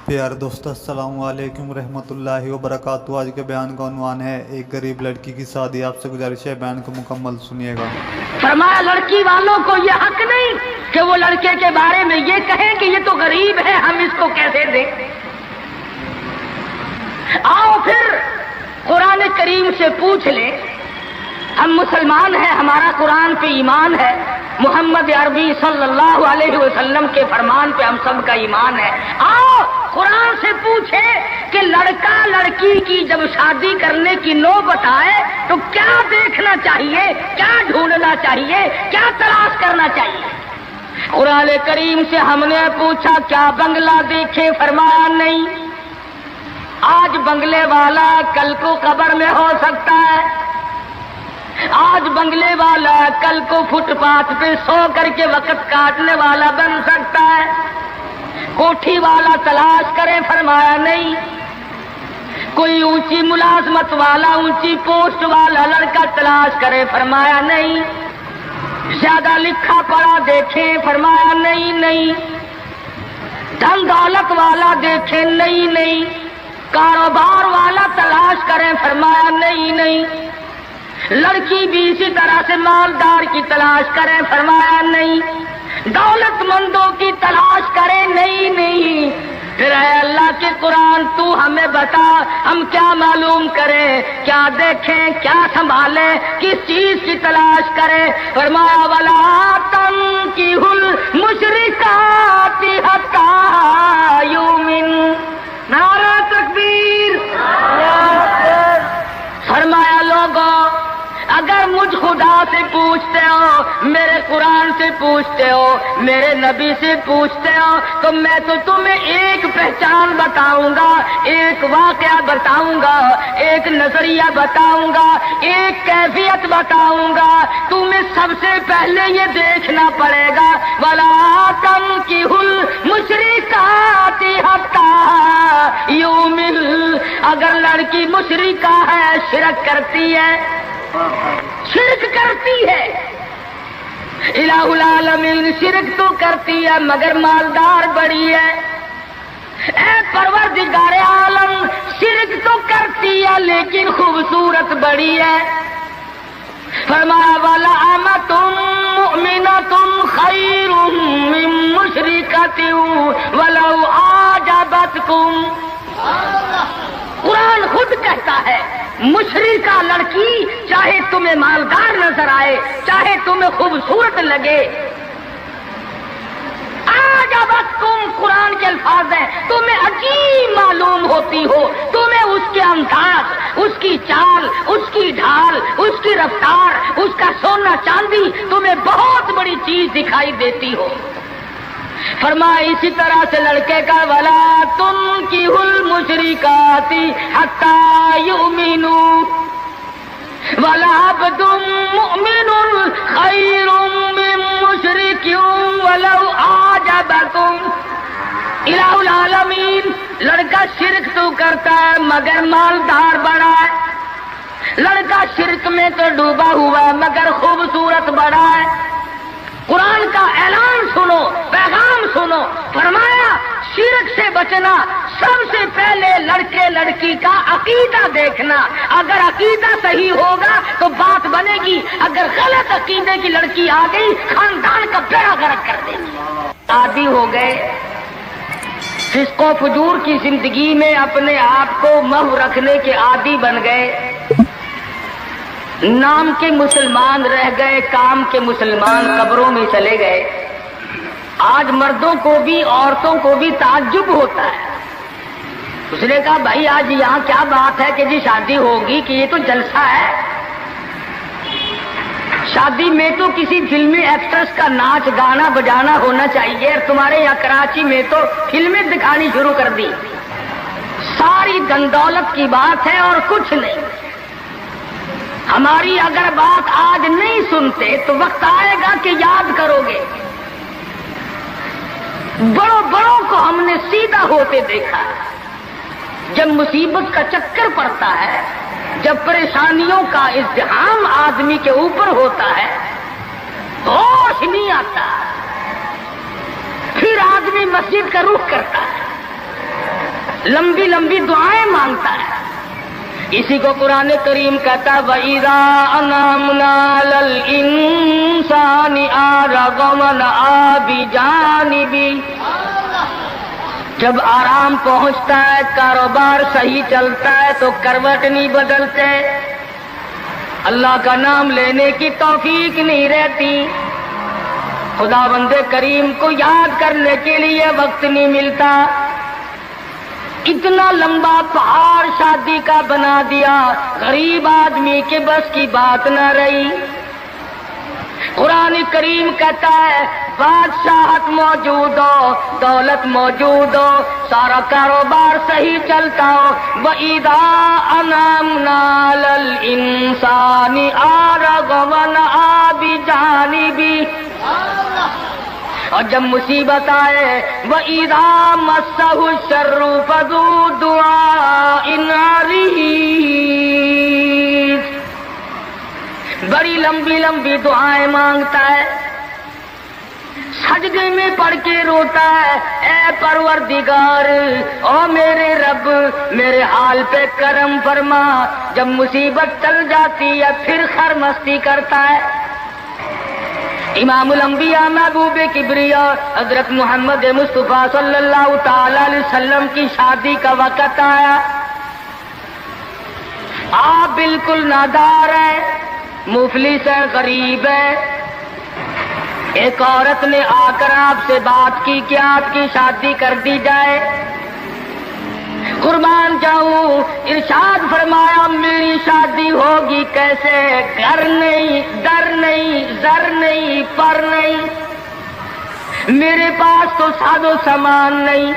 پیارے دوستو السلام علیکم ورحمۃ اللہ وبرکاتہ۔ آج کے بیان کا عنوان ہے ایک غریب لڑکی کی شادی۔ آپ سے گزارش ہے بیان کو مکمل سنیے گا۔ فرمایا لڑکی والوں کو یہ حق نہیں کہ وہ لڑکے کے بارے میں یہ کہیں کہ یہ تو غریب ہے، ہم اس کو کیسے دیں۔ آؤ پھر قرآن کریم سے پوچھ لیں، ہم مسلمان ہیں، ہمارا قرآن پہ ایمان ہے، محمد عربی صلی اللہ علیہ وسلم کے فرمان پہ ہم سب کا ایمان ہے۔ آؤ قرآن سے پوچھے کہ لڑکا لڑکی کی جب شادی کرنے کی نوبت آئے تو کیا دیکھنا چاہیے، کیا ڈھونڈنا چاہیے، کیا تلاش کرنا چاہیے۔ قرآن کریم سے ہم نے پوچھا کیا بنگلہ دیکھے، فرمایا نہیں۔ آج بنگلے والا کل کو قبر میں ہو سکتا ہے، آج بنگلے والا کل کو فٹ پاتھ پہ سو کر کے وقت کاٹنے والا بن سکتا ہے۔ کوٹھی والا تلاش کرے، فرمایا نہیں۔ کوئی اونچی ملازمت والا، اونچی پوسٹ والا لڑکا تلاش کرے، فرمایا نہیں۔ زیادہ لکھا پڑھا دیکھیں، فرمایا نہیں۔ دھن دولت والا دیکھیں، نہیں۔ کاروبار والا تلاش کریں، فرمایا نہیں۔ لڑکی بھی اسی طرح سے مالدار کی تلاش کریں، فرمایا نہیں۔ دولت مندوں کی تلاش کریں، نہیں۔ پھر اے اللہ کے قرآن تو ہمیں بتا، ہم کیا معلوم کریں، کیا دیکھیں، کیا سنبھالیں، کس چیز کی تلاش کریں۔ فرمایا وَلَا تَنكِحُوا الْمُشْرِكَاتِ حَتَّىٰ يُؤْمِنَّ۔ نعرہ تکبیر۔ فرمایا لوگوں اگر مجھ خدا سے پوچھتے ہو، میرے قرآن سے پوچھتے ہو، میرے نبی سے پوچھتے ہو، تو میں تو تمہیں ایک پہچان بتاؤں گا، ایک واقعہ بتاؤں گا، ایک نظریہ بتاؤں گا، ایک کیفیت بتاؤں گا۔ تمہیں سب سے پہلے یہ دیکھنا پڑے گا وَلَا تَنكِحُوا الْمُشْرِكَاتِ حَتَّىٰ يُؤْمِنَّ۔ اگر لڑکی مشرکہ ہے، شرک کرتی ہے، الہ العالمین شرک تو کرتی ہے مگر مالدار بڑی ہے۔ اے پروردگار عالم شرک تو کرتی ہے لیکن خوبصورت بڑی ہے۔ فرمایا وَلَأَمَةٌ مُؤْمِنَةٌ خَيْرٌ مِّن مُّشْرِكَةٍ وَلَوْ أَعْجَبَتْكُمْ۔ قرآن خود کہتا ہے مشرکہ لڑکی چاہے تمہیں مالدار نظر آئے، چاہے تمہیں خوبصورت لگے، اعجبتکم قرآن کے الفاظ ہیں، تمہیں عجیب معلوم ہوتی ہو، تمہیں اس کے انداز، اس کی چال، اس کی ڈھال، اس کی رفتار، اس کا سونا چاندی تمہیں بہت بڑی چیز دکھائی دیتی ہو۔ فرمایا اسی طرح سے لڑکے کا وَلَا تُنكِحُوا الْمُشْرِكَاتِ حَتَّىٰ يُؤْمِنُوا وَلَعَبْدٌ مُؤْمِنٌ خَيْرٌ مِّن مُّشْرِكٍ وَلَوْ أَعْجَبَكُمْ۔ الہ العالمین لڑکا شرک تو کرتا ہے مگر مالدار بڑا ہے، لڑکا شرک میں تو ڈوبا ہوا مگر خوبصورت بڑا ہے۔ قرآن کا اعلان سنو، پیغام سنو۔ فرمایا شرک سے بچنا، سب سے پہلے لڑکے لڑکی کا عقیدہ دیکھنا، اگر عقیدہ صحیح ہوگا تو بات بنے گی، اگر غلط عقیدے کی لڑکی آ گئی خاندان کا بیڑا غرق کر دے گی۔ عادی ہو گئے فسق و فجور کی زندگی میں، اپنے آپ کو محو رکھنے کے عادی بن گئے، نام کے مسلمان رہ گئے، کام کے مسلمان قبروں میں چلے گئے۔ آج مردوں کو بھی عورتوں کو بھی تعجب ہوتا ہے۔ اس نے کہا بھائی آج یہاں کیا بات ہے کہ جی شادی ہوگی، کہ یہ تو جلسہ ہے۔ شادی میں تو کسی فلمی ایکٹرس کا ناچ گانا بجانا ہونا چاہیے، اور تمہارے یہاں کراچی میں تو فلمیں دکھانی شروع کر دی۔ ساری دن دولت کی بات ہے اور کچھ نہیں۔ ہماری اگر بات آج نہیں سنتے تو وقت آئے گا کہ یاد کرو گے۔ بڑوں کو ہم نے سیدھا ہوتے دیکھا، جب مصیبت کا چکر پڑتا ہے، جب پریشانیوں کا ازدحام آدمی کے اوپر ہوتا ہے، ہوش نہیں آتا، پھر آدمی مسجد کا رخ کرتا ہے، لمبی لمبی دعائیں مانگتا ہے. اسی کو قرآن کریم کہتا ہے وَإِذَا أَنْعَمْنَا عَلَى الْإِنسَانِ أَعْرَضَ وَنَأَىٰ بِجَانِبِهِ. جب آرام پہنچتا ہے، کاروبار صحیح چلتا ہے تو کروٹ نہیں بدلتے، اللہ کا نام لینے کی توفیق نہیں رہتی، خدا بند کریم کو یاد کرنے کے لیے وقت نہیں ملتا. اتنا لمبا پہاڑ شادی کا بنا دیا، غریب آدمی کے بس کی بات نہ رہی. قرآن کریم کہتا ہے بادشاہت موجود ہو، دولت موجود ہو، سارا کاروبار صحیح چلتا ہو، وَإِذَا أَنْعَمْنَا عَلَى الْإِنسَانِ أَعْرَضَ وَنَأَىٰ بِجَانِبِهِ. اور جب مصیبت آئے وَإِذَا مَسَّهُ الشَّرُّ فَذُو دُعَاءٍ عَرِيضٍ. بڑی لمبی لمبی دعائیں مانگتا ہے، سجدے میں پڑھ کے روتا ہے اے پروردگار، او میرے رب میرے حال پہ کرم فرما. جب مصیبت چل جاتی ہے پھر خرمستی کرتا ہے. امام الانبیاء محبوب کبریا حضرت محمد مصطفیٰ صلی اللہ تعالی علیہ وسلم کی شادی کا وقت آیا. آپ بالکل نادار ہیں، مفلس ہیں، غریب ہیں. ایک عورت نے آ کر آپ سے بات کی کہ آپ کی شادی کر دی جائے. قربان جاؤں، ارشاد فرمایا میری شادی ہوگی کیسے؟ گھر نہیں، در نہیں، زر نہیں، پر نہیں، میرے پاس تو ساز و سامان نہیں.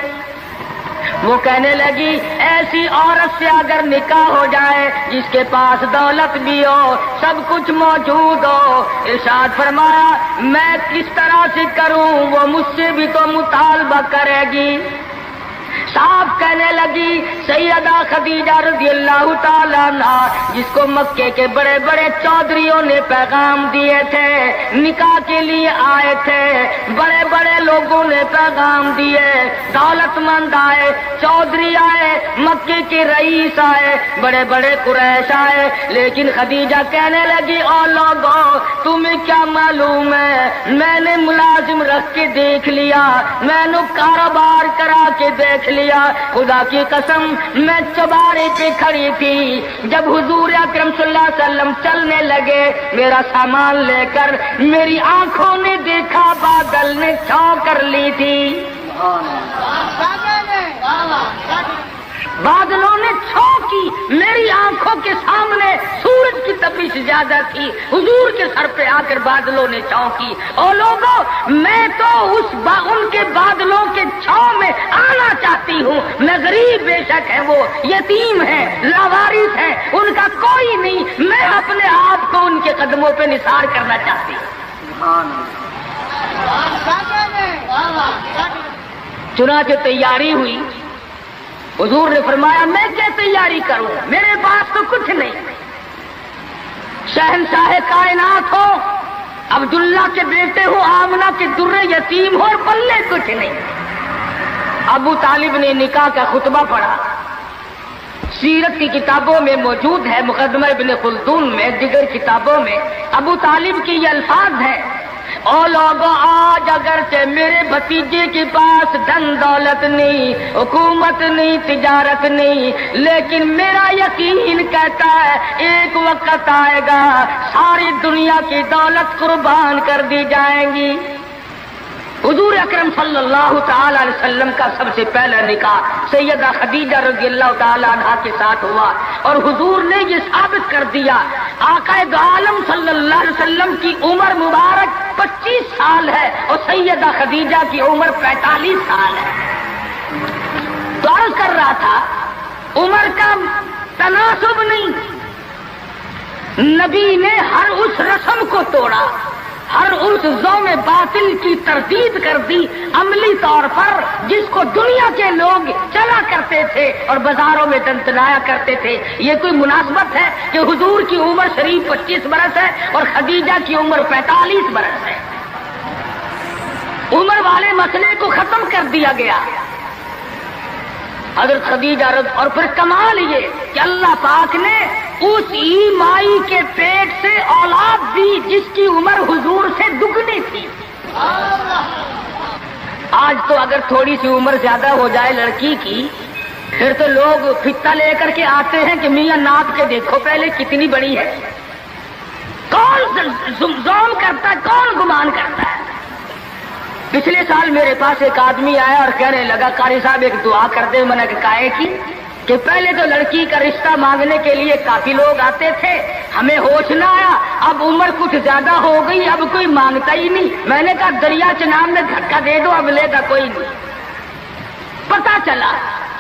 وہ کہنے لگی ایسی عورت سے اگر نکاح ہو جائے جس کے پاس دولت بھی ہو، سب کچھ موجود ہو، ارشاد فرمایا میں کس طرح سے کروں؟ وہ مجھ سے بھی تو مطالبہ کرے گی. صاحب کہنے لگی سیدہ خدیجہ رضی اللہ تعالیٰ عنہا، جس کو مکے کے بڑے بڑے چودھریوں نے پیغام دیے تھے، نکاح کے لیے آئے تھے، بڑے بڑے لوگوں نے پیغام دیے، دولت مند آئے، چودھری آئے، مکے کے رئیس آئے، بڑے بڑے قریش آئے، لیکن خدیجہ کہنے لگی او لوگوں تمہیں کیا معلوم ہے، میں نے ملازم رکھ کے دیکھ لیا، میں نے کاروبار کرا کے دیکھ لیا، خدا کی قسم میں چوبارے پہ کھڑی تھی، جب حضور اکرم صلی اللہ علیہ وسلم چلنے لگے میرا سامان لے کر، میری آنکھوں نے دیکھا بادل نے چھاؤں کر لی تھی، بادلوں نے چھاؤں کی، میری آنکھوں کے سامنے سورج کی تپش زیادہ تھی، حضور کے سر پہ آ کر بادلوں نے چھاؤں کی. اور لوگوں میں تو ان کے بادلوں کے چھاؤں میں آنا چاہتی ہوں. میں غریب بے شک ہے، وہ یتیم ہے، لاوارث ہے، ان کا کوئی نہیں، میں اپنے آپ کو ان کے قدموں پہ نثار کرنا چاہتی ہوں. چنانچہ تیاری ہوئی. حضور نے فرمایا میں کیا تیاری کروں، میرے پاس تو کچھ نہیں. شہنشاہ کائنات ہو، عبداللہ کے بیٹے ہو، آمنہ کے درے یتیم ہو، اور پلے کچھ نہیں. ابو طالب نے نکاح کا خطبہ پڑھا، سیرت کی کتابوں میں موجود ہے، مقدمہ ابن خلدون میں، دیگر کتابوں میں ابو طالب کی یہ الفاظ ہیں او لوگوں آج اگرچہ میرے بھتیجے کے پاس دھن دولت نہیں، حکومت نہیں، تجارت نہیں، لیکن میرا یقین کہتا ہے ایک وقت آئے گا ساری دنیا کی دولت قربان کر دی جائیں گی. حضور اکرم صلی اللہ تعالی علیہ وسلم کا سب سے پہلا نکاح سیدہ خدیجہ رضی اللہ تعالی عنہا کے ساتھ ہوا، اور حضور نے یہ ثابت کر دیا آقا دو عالم صلی اللہ علیہ وسلم کی عمر مبارک 25 سال ہے اور سیدہ خدیجہ کی عمر 45 سال ہے. تو عرض کر رہا تھا عمر کا تناسب نہیں، نبی نے ہر اس رسم کو توڑا، ہر اس ذوم باطل کی تردید کر دی عملی طور پر، جس کو دنیا کے لوگ چلا کرتے تھے اور بازاروں میں تنتنایا کرتے تھے. یہ کوئی مناسبت ہے کہ حضور کی عمر شریف 25 برس ہے اور خدیجہ کی عمر 45 برس ہے؟ عمر والے مسئلے کو ختم کر دیا گیا. حضرت خدیجہ اور پھر کمال یہ کہ اللہ پاک نے اس ہی مائی کے پیٹ سے اولاد دی جس کی عمر حضور سے دگنی تھی. آج تو اگر تھوڑی سی عمر زیادہ ہو جائے لڑکی کی پھر تو لوگ فتہ لے کر کے آتے ہیں کہ میاں ناپ کے دیکھو پہلے کتنی بڑی ہے. کون زوم کرتا ہے, کون گمان کرتا ہے. پچھلے سال میرے پاس ایک آدمی آیا اور کہنے لگا قاری صاحب ایک دعا کر دے. میں نے کہا کی کہ پہلے تو لڑکی کا رشتہ مانگنے کے لیے کافی لوگ آتے تھے, ہمیں ہوش نہ آیا, اب عمر کچھ زیادہ ہو گئی, اب کوئی مانگتا ہی نہیں. میں نے کہا دریا چناب میں دھکا دے دو, اب لے گا کوئی نہیں. پتا چلا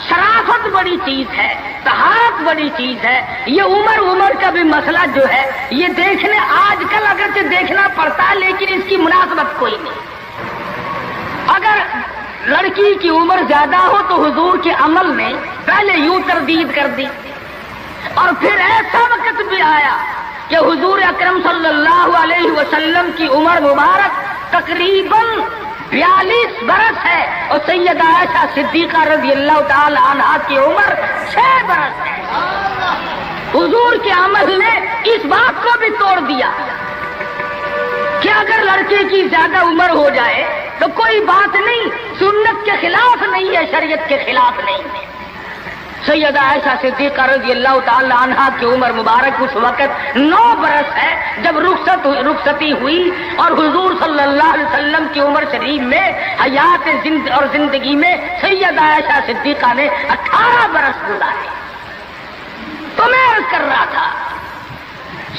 شرافت بڑی چیز ہے, طہارت بڑی چیز ہے. یہ عمر کا بھی مسئلہ جو ہے یہ دیکھنے آج کل اگرچہ دیکھنا پڑتا ہے لیکن اس کی مناسبت کوئی نہیں. اگر لڑکی کی عمر زیادہ ہو تو حضور کے عمل نے پہلے یوں تردید کر دی اور پھر ایسا وقت بھی آیا کہ حضور اکرم صلی اللہ علیہ وسلم کی عمر مبارک تقریباً 42 برس ہے اور سیدہ عائشہ صدیقہ رضی اللہ تعالی عنہا کی عمر 6 برس ہے. حضور کے عمل نے اس بات کو بھی توڑ دیا کہ اگر لڑکے کی زیادہ عمر ہو جائے تو کوئی بات نہیں, سنت کے خلاف نہیں ہے, شریعت کے خلاف نہیں ہے. سیدہ عائشہ صدیقہ رضی اللہ تعالی عنہا کی عمر مبارک اس وقت 9 برس ہے جب رخصتی ہوئی اور حضور صلی اللہ علیہ وسلم کی عمر شریف میں حیات اور زندگی میں سیدہ عائشہ صدیقہ نے 18 برس گزارے. تو میں عرض کر رہا تھا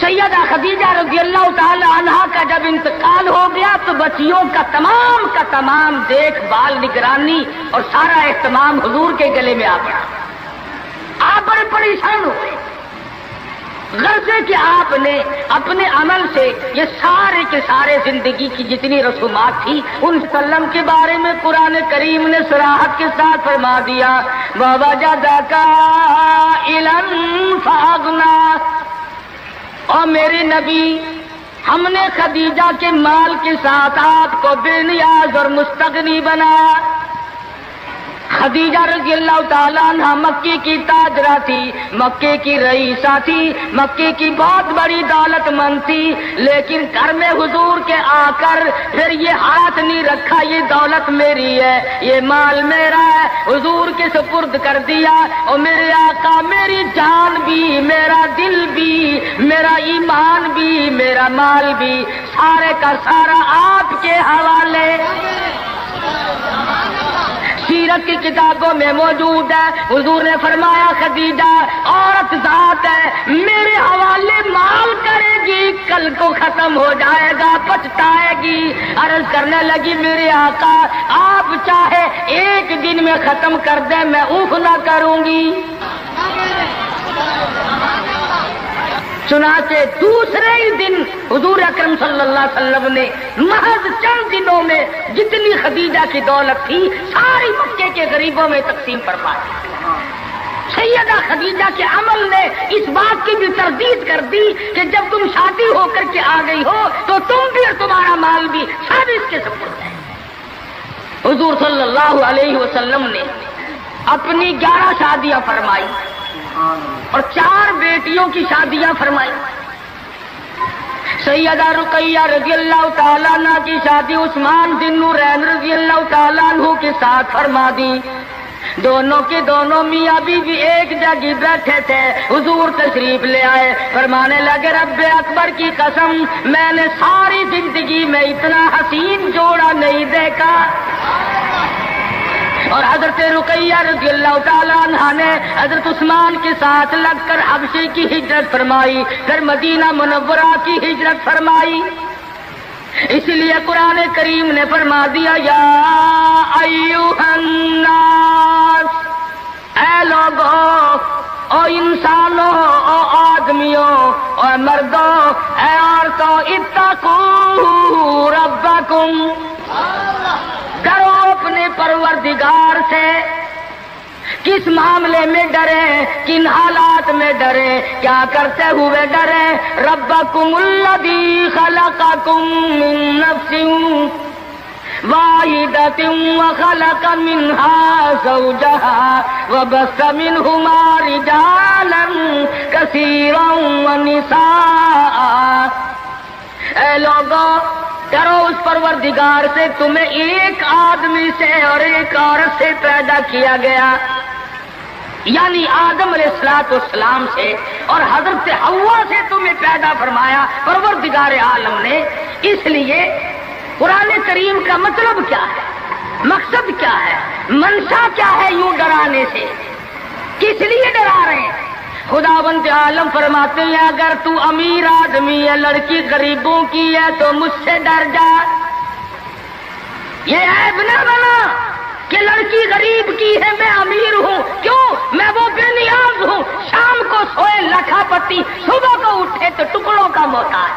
سیدہ خدیجہ رضی اللہ تعالی عنہا کا جب انتقال ہو گیا تو بچیوں کا تمام دیکھ بھال, نگرانی اور سارا اہتمام حضور کے گلے میں آ پڑا. آپ بڑے پریشان ہوئے, غرض کہ آپ نے اپنے عمل سے یہ سارے کے سارے زندگی کی جتنی رسومات تھی ان وسلم کے بارے میں قرآن کریم نے صراحت کے ساتھ فرما دیا وَوَجَدَكَ عَائِلًا فَأَغْنَىٰ. اور میرے نبی ہم نے خدیجہ کے مال کے ساتھ آپ کو بے نیاز اور مستغنی بنایا. خدیجہ رضی اللہ تعالیٰ عنہ مکے کی تاجرہ تھی, مکے کی رئیسہ تھی, مکے کی بہت بڑی دولت مند تھی, لیکن گھر میں حضور کے آ کر پھر یہ ہاتھ نہیں رکھا یہ دولت میری ہے, یہ مال میرا ہے, حضور کے سپرد کر دیا. اور میرے آقا میری جان بھی, میرا دل بھی, میرا ایمان بھی, میرا مال بھی, سارے کا سارا آپ کے حوالے. سیرت کی کتابوں میں موجود ہے, حضور نے فرمایا خدیجہ عورت ذات ہے, میرے حوالے مال کرے گی, کل کو ختم ہو جائے گا, پچھتائے گی. عرض کرنے لگی میرے آقا آپ چاہے ایک دن میں ختم کر دیں میں اوف نہ کروں گی. چنانچہ دوسرے ہی دن حضور اکرم صلی اللہ علیہ وسلم نے محض چند دنوں میں جتنی خدیجہ کی دولت تھی ساری مکے کے غریبوں میں تقسیم فرما دی. سیدہ خدیجہ کے عمل نے اس بات کی بھی تردید کر دی کہ جب تم شادی ہو کر کے آ گئی ہو تو تم بھی اور تمہارا مال بھی سب اس کے سپرد ہے. حضور صلی اللہ علیہ وسلم نے اپنی 11 شادیاں فرمائی اور 4 بیٹیوں کی شادیاں فرمائی. سیدہ رقیہ رضی اللہ تعالیٰ عنہ کی شادی عثمان بن نورین رضی اللہ تعالیٰ عنہ کے ساتھ فرما دی. دونوں کے دونوں میاں بیوی ایک جگہ بیٹھے تھے, حضور تشریف لے آئے, فرمانے لگے رب اکبر کی قسم میں نے ساری زندگی میں اتنا حسین جوڑا نہیں دیکھا. اور حضرت رقیہ رضی اللہ تعالیٰ عنہ نے حضرت عثمان کے ساتھ لگ کر حبشے کی ہجرت فرمائی, پھر مدینہ منورہ کی ہجرت فرمائی. اس لیے قرآن کریم نے فرما دیا یا ایھا الناس, اے لوگوں, او انسانوں, او آدمیوں, او مردوں, اے عورتوں, اتقوا ربکم, ڈرو اپنے پروردگار سے. کس معاملے میں ڈریں, کن حالات میں ڈریں, کیا کرتے ہوئے ڈریں؟ ربکم الذی خلقکم من نفس واحدة وخلق منها زوجها وبث منهما رجالا كثيرا ونساء۔ اے لوگوں، ڈرو اس پروردگار سے، تمہیں ایک آدمی سے اور ایک عورت سے پیدا کیا گیا، یعنی آدم علیہ السلام سے، اور حضرت حوا سے تمہیں پیدا فرمایا پروردگار عالم نے۔ اس لیے قرآن کریم کا مطلب کیا ہے، مقصد کیا ہے، منشا کیا ہے یوں ڈرانے سے، کس لیے ڈرا رہے ہیں؟ خداوند عالم فرماتے ہیں اگر تو امیر آدمی ہے، لڑکی غریبوں کی ہے تو مجھ سے ڈر جا۔ یہ عیب نہ بنا کہ لڑکی غریب کی ہے، میں امیر ہوں، کیوں؟ میں وہ بے نیاز ہوں، شام کو سوئے لکھا پتی، صبح کو اٹھے تو ٹکڑوں کا محتاج۔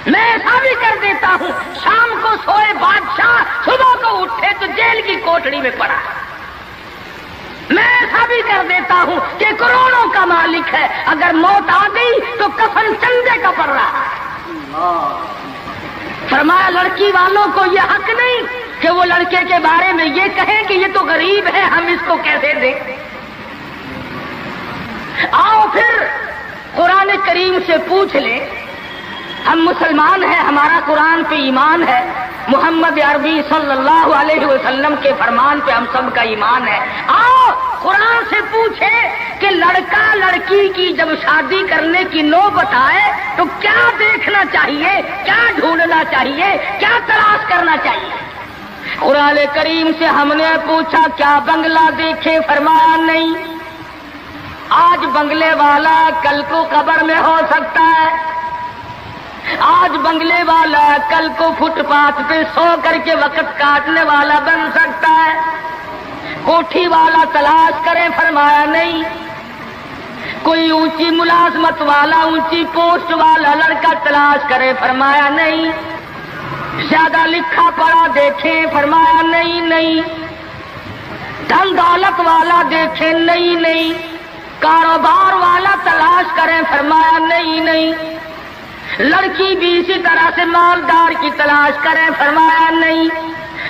میں ایسا بھی کر دیتا ہوں، شام کو سوئے بادشاہ، صبح کو اٹھے تو جیل کی کوٹڑی میں پڑا۔ میں ایسا بھی کر دیتا ہوں کہ کروڑوں کا مالک ہے، اگر موت آ گئی تو کفن چندے کا پڑ رہا ہے۔ فرمایا لڑکی والوں کو یہ حق نہیں کہ وہ لڑکے کے بارے میں یہ کہیں کہ یہ تو غریب ہے، ہم اس کو کیسے دیں۔ آؤ پھر قرآن کریم سے پوچھ لیں، ہم مسلمان ہیں، ہمارا قرآن پہ ایمان ہے، محمد عربی صلی اللہ علیہ وسلم کے فرمان پہ ہم سب کا ایمان ہے۔ آؤ قرآن سے پوچھے کہ لڑکا لڑکی کی جب شادی کرنے کی نوبت آئے تو کیا دیکھنا چاہیے، کیا ڈھونڈنا چاہیے، کیا تلاش کرنا چاہیے۔ قرآن کریم سے ہم نے پوچھا کیا بنگلہ دیکھے، فرمایا نہیں۔ آج بنگلے والا کل کو قبر میں ہو سکتا ہے، آج بنگلے والا کل کو فٹ پاتھ پہ سو کر کے وقت کاٹنے والا بن سکتا ہے۔ کوٹھی والا تلاش کرے، فرمایا نہیں۔ کوئی اونچی ملازمت والا، اونچی پوسٹ والا لڑکا تلاش کرے، فرمایا نہیں۔ زیادہ لکھا پڑھا دیکھیں، فرمایا نہیں۔ دھن دولت والا دیکھیں، نہیں۔ کاروبار والا تلاش کریں، فرمایا نہیں۔ لڑکی بھی اسی طرح سے مالدار کی تلاش کریں، فرمایا نہیں۔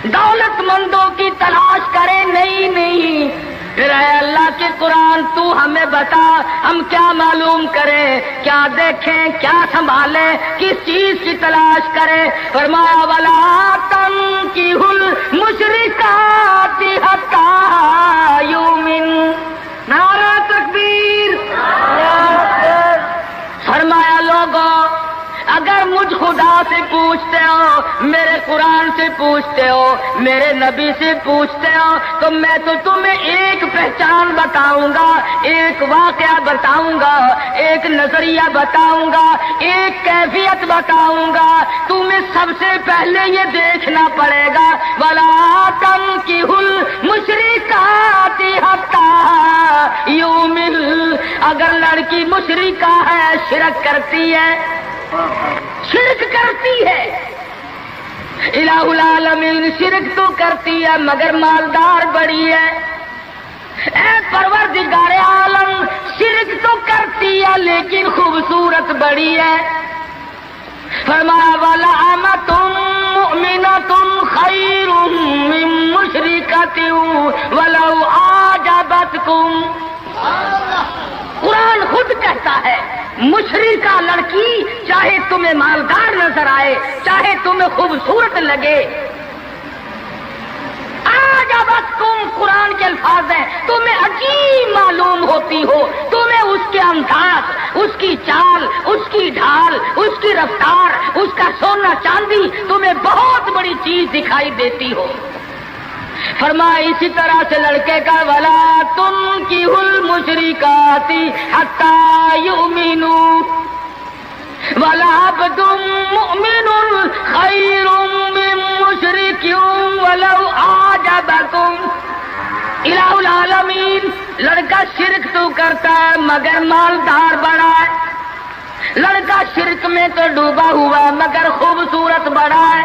دولت مندوں کی تلاش کریں، نہیں۔ پھر اے اللہ کے قرآن تو ہمیں بتا، ہم کیا معلوم کریں، کیا دیکھیں، کیا سنبھالیں، کس چیز کی تلاش کریں؟ فرمایا وَلَا تَنكِحُوا الْمُشْرِكَاتِ حَتَّىٰ يُؤْمِنَّ۔ نعرہ تکبیر! فرمایا لوگوں اگر مجھ خدا سے پوچھتے ہو، میرے قرآن سے پوچھتے ہو، میرے نبی سے پوچھتے ہو، تو میں تو تمہیں ایک پہچان بتاؤں گا، ایک واقعہ بتاؤں گا، ایک نظریہ بتاؤں گا، ایک کیفیت بتاؤں گا۔ تمہیں سب سے پہلے یہ دیکھنا پڑے گا وَلَا تَنكِحُوا الْمُشْرِكَاتِ حَتَّىٰ يُؤْمِنَّ۔ اگر لڑکی مشرکہ ہے، شرک کرتی ہے، الہ العالمین شرک تو کرتی ہے مگر مالدار بڑی ہے۔ اے پروردگار عالم شرک تو کرتی ہے لیکن خوبصورت بڑی ہے۔ فرمایا وَلَأَمَةٌ مُؤْمِنَةٌ خَيْرٌ مِّن مُشْرِكَةٍ وَلَوْ أَعْجَبَتْكُمْ۔ قرآن خود کہتا ہے مشرکہ لڑکی چاہے تمہیں مالدار نظر آئے، چاہے تمہیں خوبصورت لگے، آجابتکم قرآن کے الفاظ ہیں، تمہیں عجیب معلوم ہوتی ہو، تمہیں اس کے انداز، اس کی چال، اس کی ڈھال، اس کی رفتار، اس کا سونا چاندی تمہیں بہت بڑی چیز دکھائی دیتی ہو۔ فرمایا اسی طرح سے لڑکے کا وَلَا تُنكِحُوا الْمُشْرِكَاتِ حَتَّىٰ يُؤْمِنُوا وَلَعَبْدٌ مُؤْمِنٌ خَيْرٌ مِّن مُّشْرِكٍ وَلَوْ أَعْجَبَكُمْ۔ الہ العالمین لڑکا شرک تو کرتا ہے مگر مالدار بڑا ہے، لڑکا شرک میں تو ڈوبا ہوا مگر خوبصورت بڑا ہے۔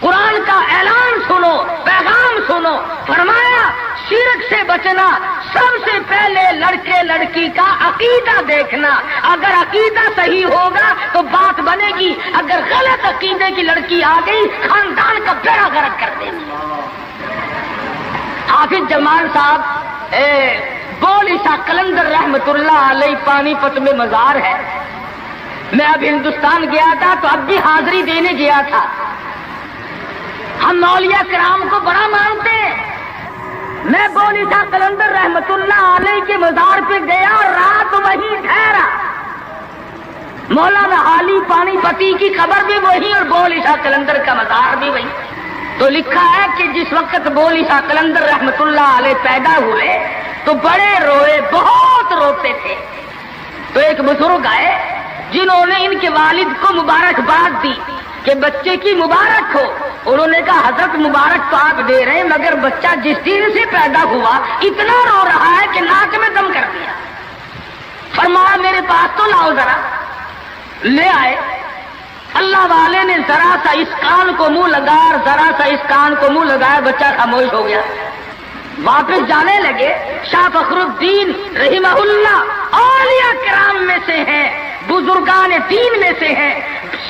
قرآن کا اعلان سنو، پیغام سنو. فرمایا شرک سے بچنا، سب سے پہلے لڑکے لڑکی کا عقیدہ دیکھنا. اگر عقیدہ صحیح ہوگا تو بات بنے گی، اگر غلط عقیدے کی لڑکی آ گئی خاندان کا بیڑا غرق کر دے گی. حافظ جمال صاحب بولی شاہ قلندر رحمت اللہ علیہ پانی پت میں مزار ہے. میں اب ہندوستان گیا تھا تو اب بھی حاضری دینے گیا تھا. ہم اولیاء کرام کو بڑا مانتے ہیں. میں بولی شاہ قلندر رحمت اللہ علیہ کے مزار پہ گیا اور رات وہیں ٹھہرا. مولانا حالی پانی پتی کی خبر بھی وہی اور بولی شاہ قلندر کا مزار بھی وہی. تو لکھا ہے کہ جس وقت بولی شاہ قلندر رحمت اللہ علیہ پیدا ہوئے تو بڑے روئے، بہت روتے تھے. تو ایک بزرگ آئے جنہوں نے ان کے والد کو مبارکباد دی کہ بچے کی مبارک ہو. انہوں نے کہا حضرت مبارک تو آپ دے رہے ہیں مگر بچہ جس دن سے پیدا ہوا اتنا رو رہا ہے کہ ناک میں دم کر دیا. فرمایا میرے پاس تو لاؤ ذرا. لے آئے. اللہ والے نے ذرا سا اس کان کو منہ لگایا اور ذرا سا اس کان کو منہ لگایا، بچہ خاموش ہو گیا. واپس جانے لگے. شاہ فخر الدین رحمہ اللہ اولیاء کرام میں سے ہیں، بزرگان دین میں سے ہیں.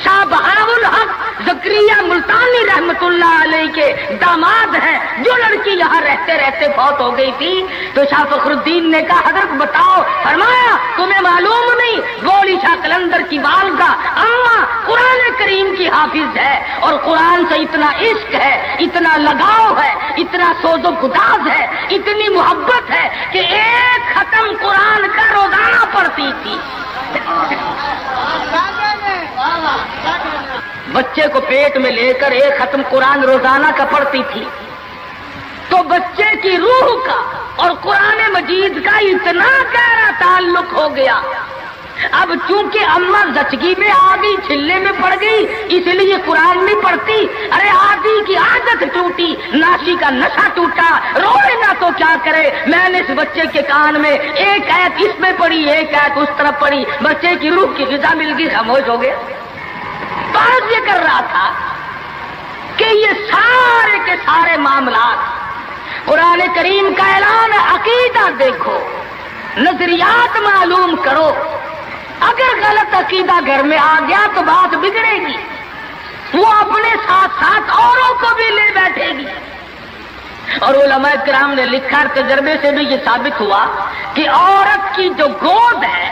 شاہ بہاء الحق زکریا ملتانی رحمت اللہ علیہ کے داماد ہیں. جو لڑکی یہاں رہتے رہتے فوت ہو گئی تھی تو شاہ فخر الدین نے کہا حضرت بتاؤ. فرمایا تمہیں معلوم نہیں بولی شاہ قلندر کی والدہ اماں قرآن کریم کی حافظ ہے اور قرآن سے اتنا عشق ہے، اتنا لگاؤ ہے، اتنا سوز و گداز ہے، اتنی محبت ہے کہ ایک ختم قرآن کا روزانہ پڑھتی تھی. بچے کو پیٹ میں لے کر ایک ختم قرآن روزانہ کا پڑھتی تھی. تو بچے کی روح کا اور قرآن مجید کا اتنا گہرا تعلق ہو گیا. اب چونکہ اماں زچگی میں آ گئی، چھلے میں پڑ گئی، اس لیے قرآن نہیں پڑھتی. ارے آدھی کی عادت ٹوٹی، ناشی کا نشہ ٹوٹا، روئے نہ تو کیا کرے. میں نے اس بچے کے کان میں ایک آیت اس میں پڑھی، ایک آیت اس طرف پڑھی. بچے کی روح کی غذا مل گئی، خاموش ہو گیا. بات یہ کر رہا تھا کہ یہ سارے کے سارے معاملات قرآن کریم کا اعلان ہے. عقیدہ دیکھو، نظریات معلوم کرو. اگر غلط عقیدہ گھر میں آ گیا تو بات بگڑے گی، وہ اپنے ساتھ ساتھ اوروں کو بھی لے بیٹھے گی. اور علماء کرام نے لکھا، تجربے سے بھی یہ ثابت ہوا کہ عورت کی جو گود ہے،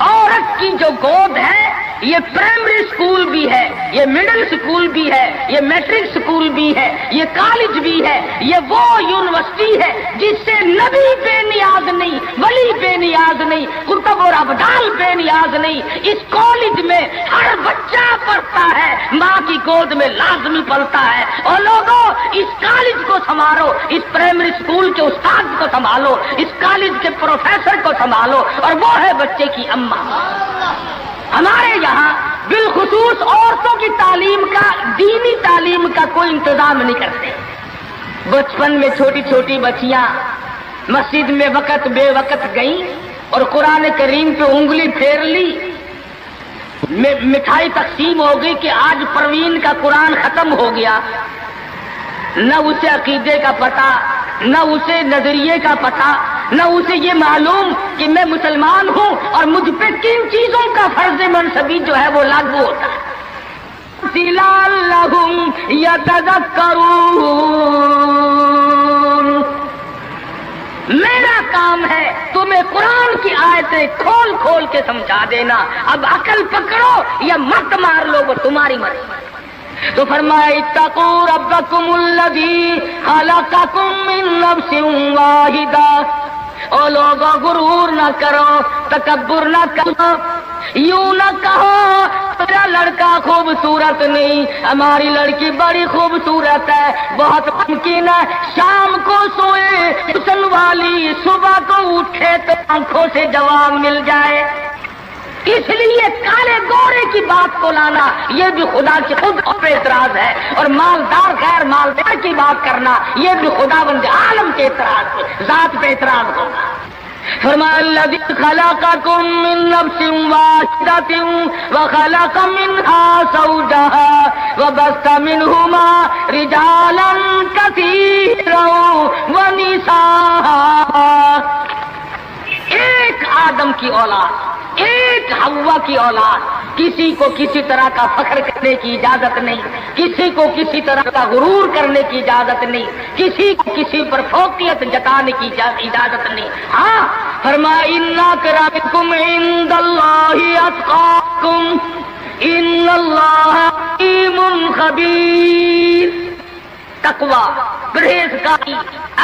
عورت کی جو گود ہے یہ پرائمری سکول بھی ہے، یہ مڈل سکول بھی ہے، یہ میٹرک سکول بھی ہے، یہ کالج بھی ہے، یہ وہ یونیورسٹی ہے جس سے نبی بے نیاز نہیں، ولی بے نیاز نہیں، کتب اور ابدال بے نیاز نہیں. اس کالج میں ہر بچہ پڑھتا ہے، ماں کی گود میں لازمی پلتا ہے. اور لوگوں اس کالج کو سنبھالو، اس پرائمری سکول کے استاد کو سنبھالو، اس کالج کے پروفیسر کو سنبھالو، اور وہ ہے بچے کی اماں. ہمارے یہاں بالخصوص عورتوں کی تعلیم کا، دینی تعلیم کا کوئی انتظام نہیں کرتے. بچپن میں چھوٹی چھوٹی بچیاں مسجد میں وقت بے وقت گئیں اور قرآن کریم پہ انگلی پھیر لی. مٹھائی تقسیم ہو گئی کہ آج پروین کا قرآن ختم ہو گیا. نہ اسے عقیدے کا پتہ، نہ اسے نظریے کا پتہ، نہ اسے یہ معلوم کہ میں مسلمان ہوں اور مجھ پہ کن چیزوں کا فرض منصبی جو ہے وہ لاگو ہوتا ہے. لعلہم یتذکرون. میرا کام ہے تمہیں قرآن کی آیتیں کھول کھول کے سمجھا دینا. اب عقل پکڑو یا مت مار لو، وہ تمہاری مرضی. تو فرمایا اتقوا ربکم الذی خلقکم من نفس واحدہ. او لوگوں غرور نہ کرو، تکبر نہ کرو، یوں نہ کہو تیرا لڑکا خوبصورت نہیں، ہماری لڑکی بڑی خوبصورت ہے. بہت ممکن ہے شام کو سوئے حسن والی، صبح کو اٹھے تو آنکھوں سے جواب مل جائے. اس لیے کالے گورے کی بات کو لانا یہ بھی خدا کی خود پہ اعتراض ہے، اور مالدار غیر مالدار کی بات کرنا یہ بھی خدا بند عالم کے اعتراض، ذات پہ اعتراض ہوگا. فرمایا الذی خلقکم من نفس واحدۃ وخلق منها زوجها وبث منهما رجالا کثیرا ونساء. ایک آدم کی اولاد، ایک حوا کی اولاد، کسی کو کسی طرح کا فخر کرنے کی اجازت نہیں، کسی کو کسی طرح کا غرور کرنے کی اجازت نہیں، کسی کو کسی پر فوقیت جتانے کی اجازت نہیں. ہاں فرمایا ان اکرمکم عند اللہ اتقاکم ان اللہ علیم خبیر. تقوی، پرہیزگاری،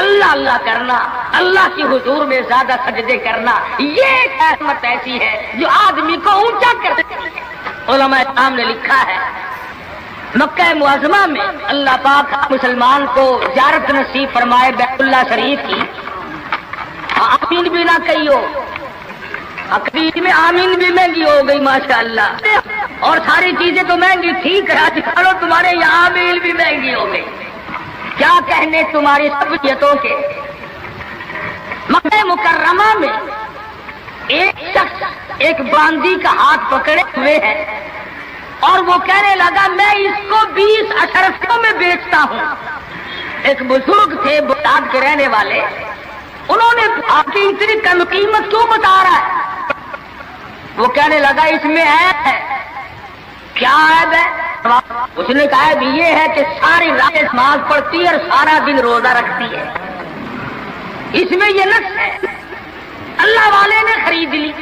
اللہ اللہ کرنا، اللہ کی حضور میں زیادہ سجدے کرنا، یہ ایک رحمت ایسی ہے جو آدمی کو اونچا کر دیتی ہے. علماء کرام نے لکھا ہے مکہ معظمہ میں اللہ پاک مسلمان کو زیارت نصیب فرمائے بیت اللہ شریف کی. آمین بھی نہ کہیو، عقیدے میں آمین بھی مہنگی ہو گئی ماشاءاللہ، اور ساری چیزیں تو مہنگی ٹھیک ہے، چلو تمہارے یہاں آمین بھی مہنگی ہو گئی، کیا کہنے تمہاری سبجیتوں کے. مکہ مکرمہ میں ایک شخص ایک باندی کا ہاتھ پکڑے ہوئے ہے اور وہ کہنے لگا میں اس کو 20 اشرفیوں میں بیچتا ہوں. ایک بزرگ تھے بغداد کے رہنے والے، انہوں نے آپ کی اتنی کم قیمت کیوں بتا رہا ہے؟ وہ کہنے لگا اس میں عیب ہے. کیا عیب ہے؟ اس نے کہا عیب یہ ہے کہ ساری رات نماز پڑھتی ہے اور سارا دن روزہ رکھتی ہے، اس میں یہ نقص ہے. اللہ والے نے خرید لی.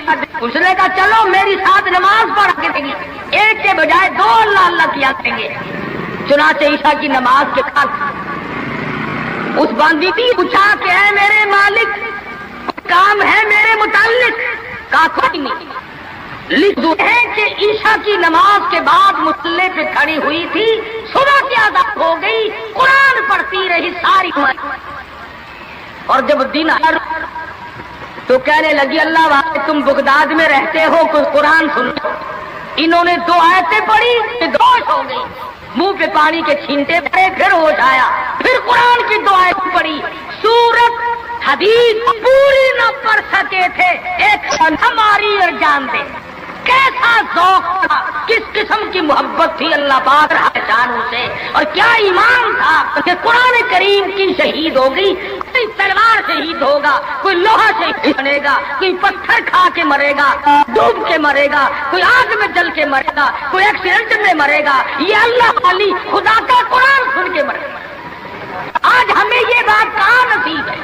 اس نے کہا چلو میری ساتھ نماز پڑھ کے دیں گے، ایک کے بجائے 2 اللہ اللہ کیا کریں گے. چنانچہ عشاء کی نماز کے بعد اس باندی نے پوچھا کہ اے میرے مالک کام ہے میرے متعلق؟ کہا کوئی نہیں. لکھ دو ہے کہ عشاء کی نماز کے بعد مصلی پہ کھڑی ہوئی تھی، صبح کی آزاد ہو گئی، قرآن پڑھتی رہی ساری عمر، اور جب دن آیا تو کہنے لگی اللہ والے تم بغداد میں رہتے ہو، کچھ قرآن سنو. انہوں نے 2 آیتیں پڑھی، ہوش ہو گئی، منہ پہ پانی کے چھینٹے پڑے، پھر ہوش آیا، پھر قرآن کی 2 آیتیں پڑھی. سورت حدیث پوری نہ پڑھ سکے تھے، ایک ہماری اور جان دے. کیسا ذوق تھا، کس قسم کی محبت تھی اللہ پاک جانوں سے، اور کیا ایمان تھا کہ قرآن کریم کی شہید ہو گئی. کوئی تلوار شہید ہوگا، کوئی لوہا شہید بنے گا، کوئی پتھر کھا کے مرے گا، ڈوب کے مرے گا، کوئی آگ میں جل کے مرے گا، کوئی ایکسیڈنٹ میں مرے گا. یہ اللہ والی خدا کا قرآن سن کے مرے گا. آج ہمیں یہ بات کہاں نصیب ہے؟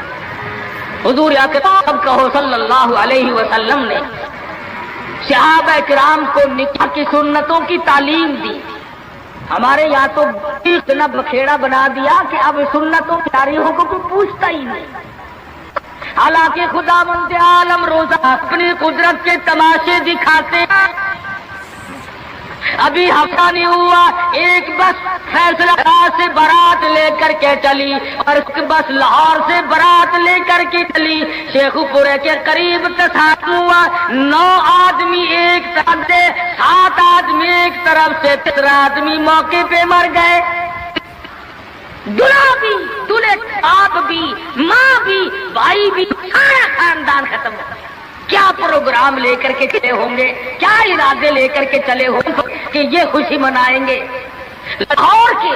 حضور اکرم کہو صلی اللہ علیہ وسلم نے صحابہ کرام کو نکاح کی سنتوں کی تعلیم دی. ہمارے یہاں تو اتنا بکھیڑا بنا دیا کہ اب سنتوں کی تاریخوں کو کوئی پوچھتا ہی نہیں. حالانکہ خداوند عالم روزہ اپنی قدرت کے تماشے دکھاتے ہیں. ابھی ہفتہ نہیں ہوا ایک بس فیصلہ آباد سے بارات لے کر کے چلی اور ایک بس لاہور سے بارات لے کر کے چلی. شیخو پورے کے قریب تصادم ہوا، 9 آدمی ایک طرف سے، 7 آدمی ایک طرف سے، 13 آدمی موقع پہ مر گئے. دلہا بھی، دلہے باپ بھی، ماں بھی، بھائی بھی، سارا خاندان ختم ہو گیا. کیا پروگرام لے کر کے چلے ہوں گے، کیا ارادے لے کر کے چلے ہوں گے کہ یہ خوشی منائیں گے. لاہور کے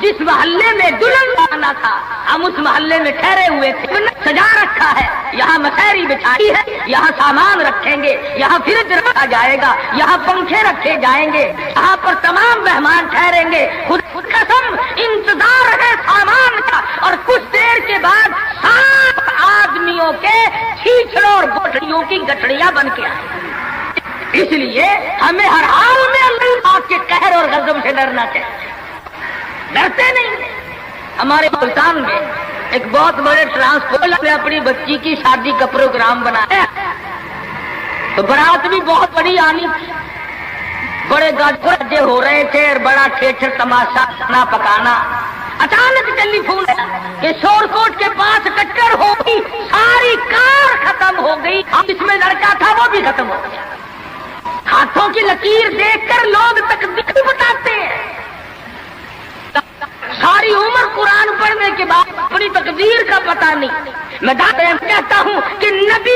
جس محلے میں دلہن آنا تھا ہم اس محلے میں ٹھہرے ہوئے تھے، سجا رکھا ہے، یہاں مسحری بچھائی ہے، یہاں سامان رکھیں گے، یہاں فریج رکھا جائے گا، یہاں پنکھے رکھے جائیں گے، یہاں پر تمام مہمان ٹھہریں گے. خود قسم انتظار ہے سامان کا، اور کچھ دیر کے بعد 7 آدمیوں کے چھیچڑوں اور گٹھڑیوں کی گٹھڑیاں بن کے آئے. اس لیے ہمیں ہر حال میں اللہ پاک کے قہر اور غضب سے ڈرنا چاہیے. ڈرتے نہیں. ہمارے ملتان میں ایک بہت بڑے ٹرانسپورٹ نے اپنی بچی کی شادی کا پروگرام بنایا تو برات بھی بہت بڑی آنی تھی، بڑے گاجے ہو رہے تھے اور بڑا ٹھیٹر تماشا کھانا پکانا. اچانک ٹیلی فون کہ شور کوٹ کے پاس ٹکر ہو گئی، ساری کار ختم ہو گئی، جس میں لڑکا تھا وہ بھی ختم ہو گیا. ہاتھوں کی لکیر دیکھ کر لوگ تقدیر بتاتے ہیں. ساری عمر قرآن پڑھنے کے بعد اپنی تقدیر کا پتہ نہیں. میں کہتا ہوں کہ نبی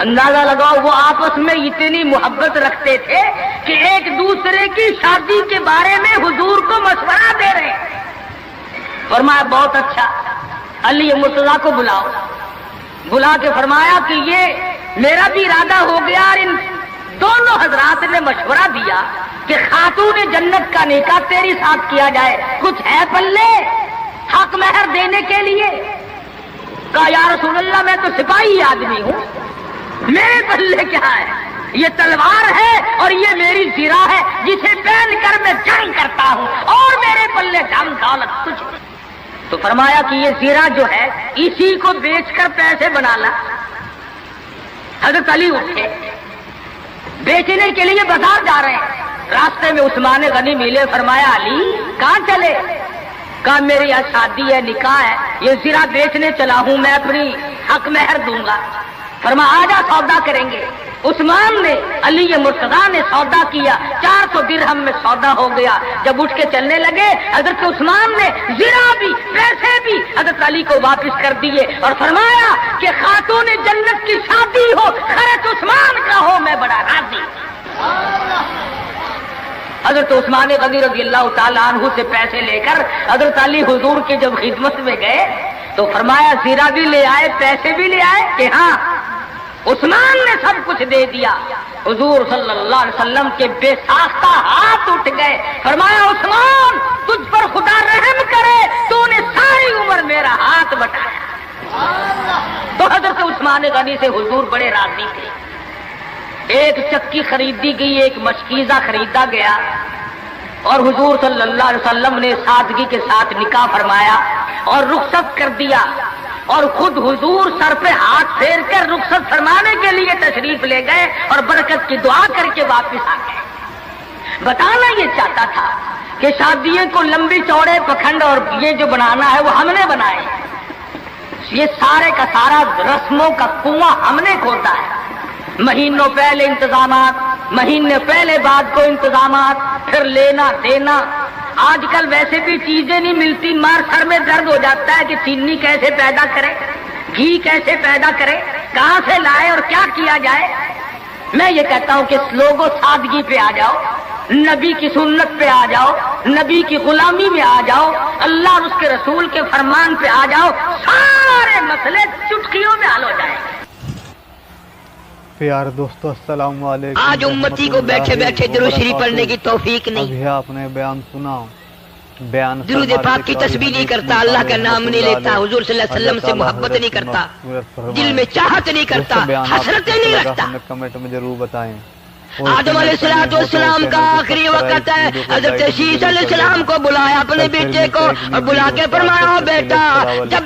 اندازہ لگاؤ وہ آپس میں اتنی محبت رکھتے تھے کہ ایک دوسرے کی شادی کے بارے میں حضور کو مشورہ دے رہے ہیں۔ فرمایا بہت اچھا، علی مرتضیٰ کو بلاؤ۔ بلا کے فرمایا کہ یہ میرا بھی ارادہ ہو گیا، اور ان دونوں حضرات نے مشورہ دیا کہ خاتون جنت کا نکاح تیری ساتھ کیا جائے، کچھ ہے پلے حق مہر دینے کے لیے؟ کہا یا رسول اللہ میں تو سپاہی آدمی ہوں، میرے پلے کیا ہے؟ یہ تلوار ہے اور یہ میری زرہ ہے جسے پہن کر میں جنگ کرتا ہوں، اور میرے پلے دم دولت کچھ نہیں۔ تو فرمایا کہ یہ زرہ جو ہے اسی کو بیچ کر پیسے بنا لا۔ حضرت علی اٹھے، بیچنے کے لیے بازار جا رہے ہیں، راستے میں عثمان غنی ملے، فرمایا علی کہاں چلے؟ کہا میری یہاں شادی ہے، نکاح ہے، یہ زرہ بیچنے چلا ہوں، میں اپنی حق مہر دوں گا۔ فرمایا آجا سودا کریں گے۔ عثمان نے، علی مرتضیٰ نے سودا کیا، 400 درہم میں سودا ہو گیا۔ جب اٹھ کے چلنے لگے حضرت عثمان نے زرہ بھی پیسے بھی حضرت علی کو واپس کر دیے اور فرمایا کہ خاتون جنت کی شادی ہو، خرچ عثمان کا ہو، میں بڑا راضی۔ حضرت عثمان غنی رضی اللہ تعالیٰ عنہ سے پیسے لے کر حضرت علی حضور کی جب خدمت میں گئے تو فرمایا زرہ بھی لے آئے، پیسے بھی لے آئے؟ کہ ہاں۔ عثمان نے سب کچھ دے دیا۔ حضور صلی اللہ علیہ وسلم کے بے ساختہ ہاتھ اٹھ گئے، فرمایا عثمان تجھ پر خدا رحم کرے، تو نے ساری عمر میرا ہاتھ بٹایا۔ تو حضرت عثمان غنی سے حضور بڑے راضی تھے۔ ایک چکی خریدی گئی، ایک مشکیزہ خریدا گیا، اور حضور صلی اللہ علیہ وسلم نے سادگی کے ساتھ نکاح فرمایا اور رخصت کر دیا، اور خود حضور سر پہ ہاتھ پھیر کر رخصت فرمانے کے لیے تشریف لے گئے اور برکت کی دعا کر کے واپس آ گئے۔ بتانا یہ چاہتا تھا کہ شادیوں کو لمبی چوڑے پکھنڈ اور یہ جو بنانا ہے وہ ہم نے بنائے، یہ سارے کا سارا رسموں کا کنواں ہم نے کھودا ہے۔ مہینوں پہلے انتظامات، مہینے پہلے بعد کو انتظامات، پھر لینا دینا۔ آج کل ویسے بھی چیزیں نہیں ملتی، مار سر میں درد ہو جاتا ہے کہ چینی کیسے پیدا کرے، گھی کیسے پیدا کرے، کہاں سے لائے اور کیا کیا جائے۔ میں یہ کہتا ہوں کہ لوگوں سادگی پہ آ جاؤ، نبی کی سنت پہ آ جاؤ، نبی کی غلامی میں آ جاؤ، اللہ اور اس کے رسول کے فرمان پہ آ جاؤ، سارے مسئلے چٹکیوں میں حل ہو جائیں گے۔ پیارے دوستو السلام علیکم۔ آج امتی کو بیٹھے بیٹھے درود شریف پڑھنے کی توفیق نہیں، ابھی آپ نے بیان سنا، بیان درود پاک کی تسبیح نہیں کرتا، اللہ کا نام نہیں لیتا، حضور صلی اللہ علیہ وسلم سے محبت نہیں کرتا، دل میں چاہت نہیں کرتا، حسرتیں نہیں رکھتا۔ کمنٹ میں ضرور بتائیں۔ آدم علیہ السلام کا آخری وقت ہے، حضرت شیس علیہ السلام کو بلایا اپنے بیٹے کو اور بلا کے فرمایا بیٹا جب